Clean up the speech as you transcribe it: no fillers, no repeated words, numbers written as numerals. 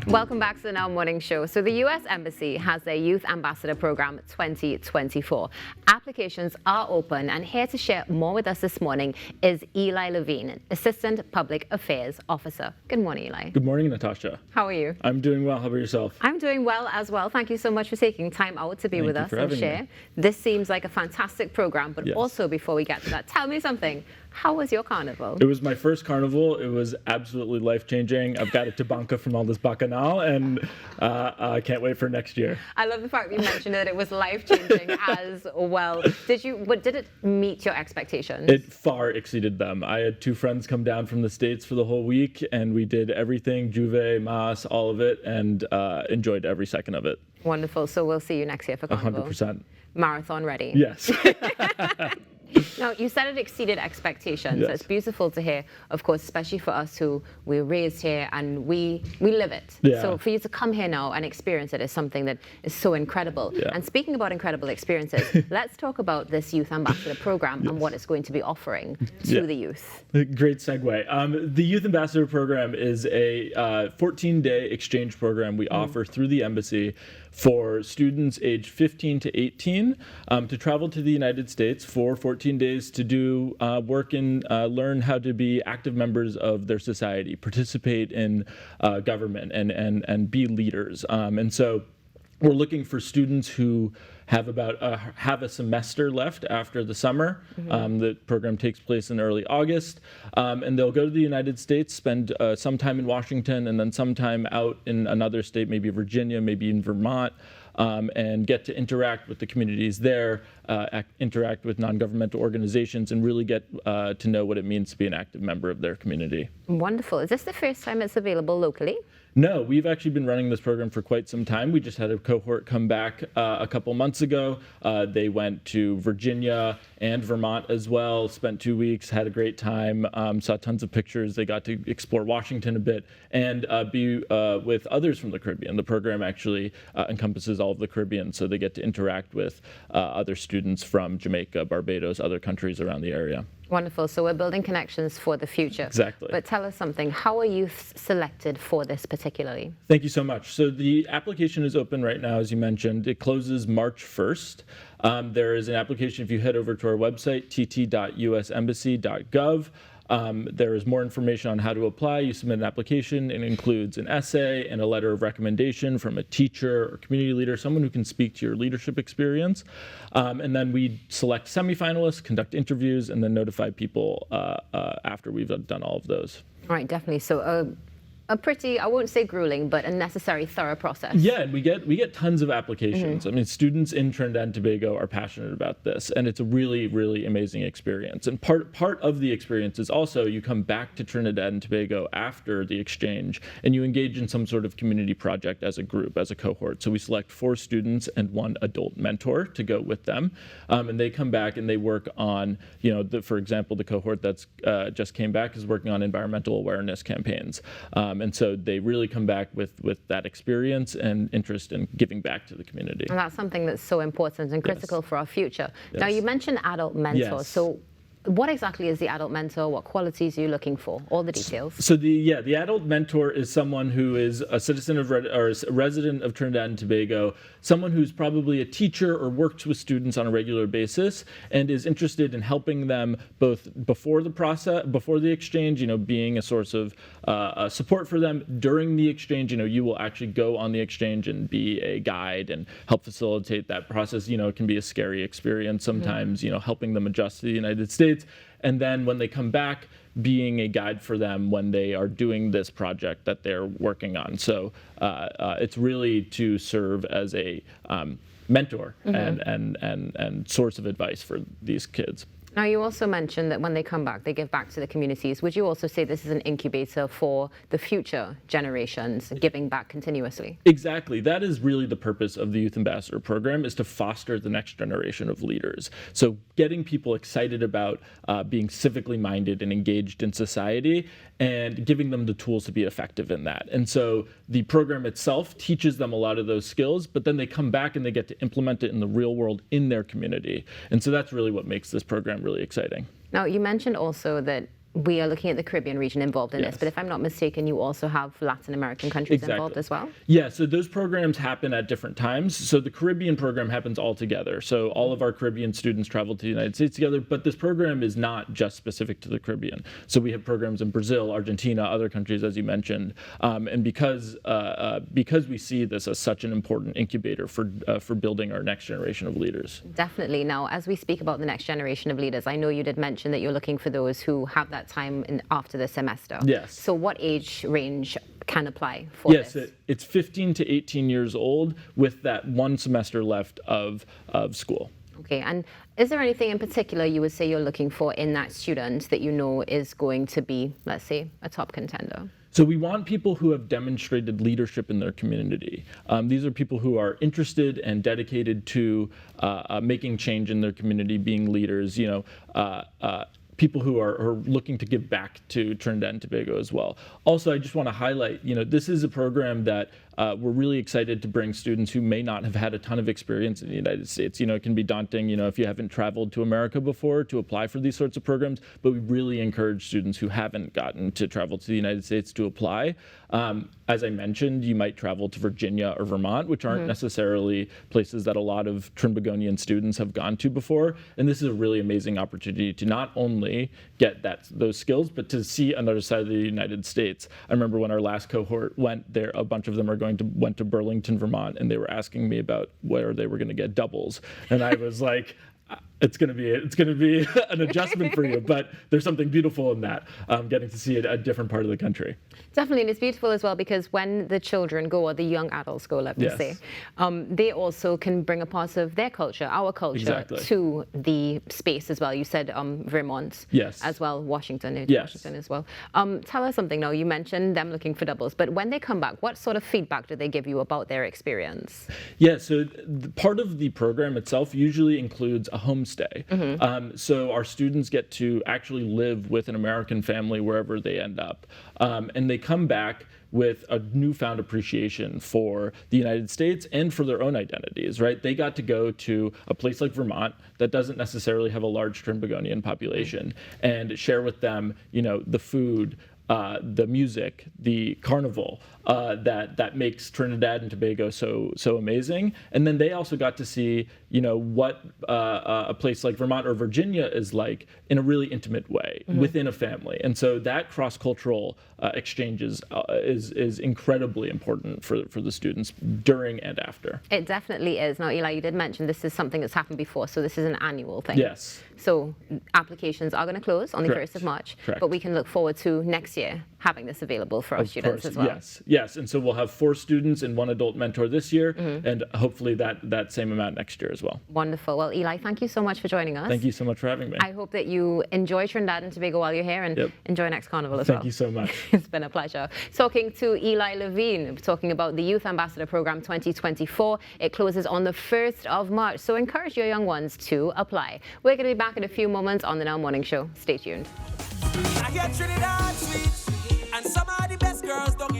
Welcome back to the Now Morning Show. So the U.S. Embassy has their Youth Ambassador Program 2024. Applications are open, and here to share more with us this morning is Eli Levine, Assistant Public Affairs Officer. Good morning, Eli. Good morning, Natasha. How are you? I'm doing well. How about yourself? I'm doing well as well. Thank you so much for taking time out to be with us and share. Me. This seems like a fantastic program, but yes. Also before we get to that, tell me something. How was your carnival? It was my first carnival. It was absolutely life-changing. I've got a tabanca from all this bacchanal, and I can't wait for next year. I love the fact that you mentioned that it was life-changing as well. Did it meet your expectations? It far exceeded them. I had two friends come down from the States for the whole week, and we did everything, Juve, Mas, all of it, and enjoyed every second of it. Wonderful. So we'll see you next year for carnival. 100%. Marathon ready. Yes. Now, you said it exceeded expectations. Yes. It's beautiful to hear, of course, especially for us who we're raised here and we live it. Yeah. So for you to come here now and experience it is something that is so incredible. Yeah. And speaking about incredible experiences, let's talk about this Youth Ambassador Program and what it's going to be offering to the youth. Great segue. The Youth Ambassador Program is a 14-day exchange program we offer through the embassy for students aged 15 to 18 to travel to the United States for 14 days to do work and learn how to be active members of their society, participate in government, and be leaders. And so we're looking for students who have about have a semester left after the summer. The program takes place in early August, and they'll go to the United States, spend some time in Washington, and then some time out in another state, maybe Virginia, maybe in Vermont, and get to interact with the communities there, interact with non-governmental organizations, and really get to know what it means to be an active member of their community. Wonderful. Is this the first time it's available locally? No, we've actually been running this program for quite some time. We just had a cohort come back a couple months ago. They went to Virginia and Vermont as well, spent 2 weeks, had a great time, saw tons of pictures. They got to explore Washington a bit and be with others from the Caribbean. The program actually encompasses all of the Caribbean, so they get to interact with other students from Jamaica, Barbados, other countries around the area. Wonderful. So we're building connections for the future. Exactly. But tell us something. How are youth selected for this particularly? Thank you so much. So the application is open right now, as you mentioned. It closes March 1st. There is an application if you head over to our website, tt.usembassy.gov. There is more information on how to apply. You submit an application. It includes an essay and a letter of recommendation from a teacher or community leader, someone who can speak to your leadership experience. And then we select semifinalists, conduct interviews, and then notify people after we've done all of those. All right, definitely. So a pretty, I won't say grueling, but a necessary, thorough process. Yeah, and we get tons of applications. I mean, students in Trinidad and Tobago are passionate about this, and it's a really, really amazing experience. And part of the experience is also you come back to Trinidad and Tobago after the exchange, and you engage in some sort of community project as a group, as a cohort. So we select 4 students and 1 adult mentor to go with them, and they come back and they work on, for example, the cohort that's just came back is working on environmental awareness campaigns. And so they really come back with that experience and interest in giving back to the community. And that's something that's so important and critical for our future. Yes. Now, you mentioned adult mentors. Yes. So what exactly is the adult mentor? What qualities are you looking for? All the details. So the adult mentor is someone who is a citizen of or a resident of Trinidad and Tobago, someone who's probably a teacher or works with students on a regular basis and is interested in helping them both before the exchange, being a source of support for them during the exchange. You will actually go on the exchange and be a guide and help facilitate that process. It can be a scary experience sometimes, helping them adjust to the United States. And then when they come back, being a guide for them when they are doing this project that they're working on. So it's really to serve as a mentor and source of advice for these kids. Now, you also mentioned that when they come back, they give back to the communities. Would you also say this is an incubator for the future generations, giving back continuously? Exactly. That is really the purpose of the Youth Ambassador Program, is to foster the next generation of leaders. So getting people excited about being civically minded and engaged in society and giving them the tools to be effective in that. And so the program itself teaches them a lot of those skills, but then they come back and they get to implement it in the real world in their community. And so that's really what makes this program really exciting. Now, you mentioned also that we are looking at the Caribbean region involved in this, Yes. but if I'm not mistaken, you also have Latin American countries involved as well? Yeah, so those programs happen at different times. So the Caribbean program happens all together. So all of our Caribbean students travel to the United States together, but this program is not just specific to the Caribbean. So we have programs in Brazil, Argentina, other countries, as you mentioned. And because we see this as such an important incubator for building our next generation of leaders. Definitely. Now, as we speak about the next generation of leaders, I know you did mention that you're looking for those who have that time after the semester. Yes. So what age range can apply for this? Yes, it's 15 to 18 years old with that one semester left of school. Okay, and is there anything in particular you would say you're looking for in that student that you know is going to be, let's say, a top contender? So we want people who have demonstrated leadership in their community. These are people who are interested and dedicated to making change in their community, being leaders, people who are looking to give back to Trinidad and Tobago as well. Also, I just want to highlight, this is a program that we're really excited to bring students who may not have had a ton of experience in the United States. It can be daunting, if you haven't traveled to America before to apply for these sorts of programs, but we really encourage students who haven't gotten to travel to the United States to apply. As I mentioned, you might travel to Virginia or Vermont, which aren't necessarily places that a lot of Trinbagonian students have gone to before. And this is a really amazing opportunity to not only get those skills, but to see another side of the United States. I remember when our last cohort went there, a bunch of them went to Burlington, Vermont, and they were asking me about where they were going to get doubles. And I was like, it's going to be an adjustment for you, but there's something beautiful in that, getting to see a different part of the country. Definitely, and it's beautiful as well because when the children go, or the young adults go, let me say, they also can bring a part of their culture, our culture, to the space as well. You said Vermont, as well, Washington, Washington as well. Tell us something now. You mentioned them looking for doubles, but when they come back, what sort of feedback do they give you about their experience? Yeah, so part of the program itself usually includes a homestay. So our students get to actually live with an American family wherever they end up. And they come back with a newfound appreciation for the United States and for their own identities, right? They got to go to a place like Vermont that doesn't necessarily have a large Trinbagonian population and share with them, the food, the music, the carnival that makes Trinidad and Tobago so amazing. And then they also got to see, what a place like Vermont or Virginia is like in a really intimate way within a family. And so that cross-cultural exchanges is incredibly important for the students during and after. It definitely is. Now, Eli, you did mention this is something that's happened before, so this is an annual thing. Yes. So applications are going to close on the 1st of March, but we can look forward to next year having this available for our students as well. Yes. And so we'll have 4 students and 1 adult mentor this year, and hopefully that same amount next year as well. Wonderful. Well, Eli, thank you so much for joining us. Thank you so much for having me. I hope that you enjoy Trinidad and Tobago while you're here and enjoy next carnival as well. Thank you so much. It's been a pleasure. Talking to Eli Levine, talking about the Youth Ambassador Program 2024. It closes on the 1st of March, so encourage your young ones to apply. We're going to be back in a few moments on the Now Morning Show. Stay tuned. I hear Trinidad sweet, and some of the best girls don't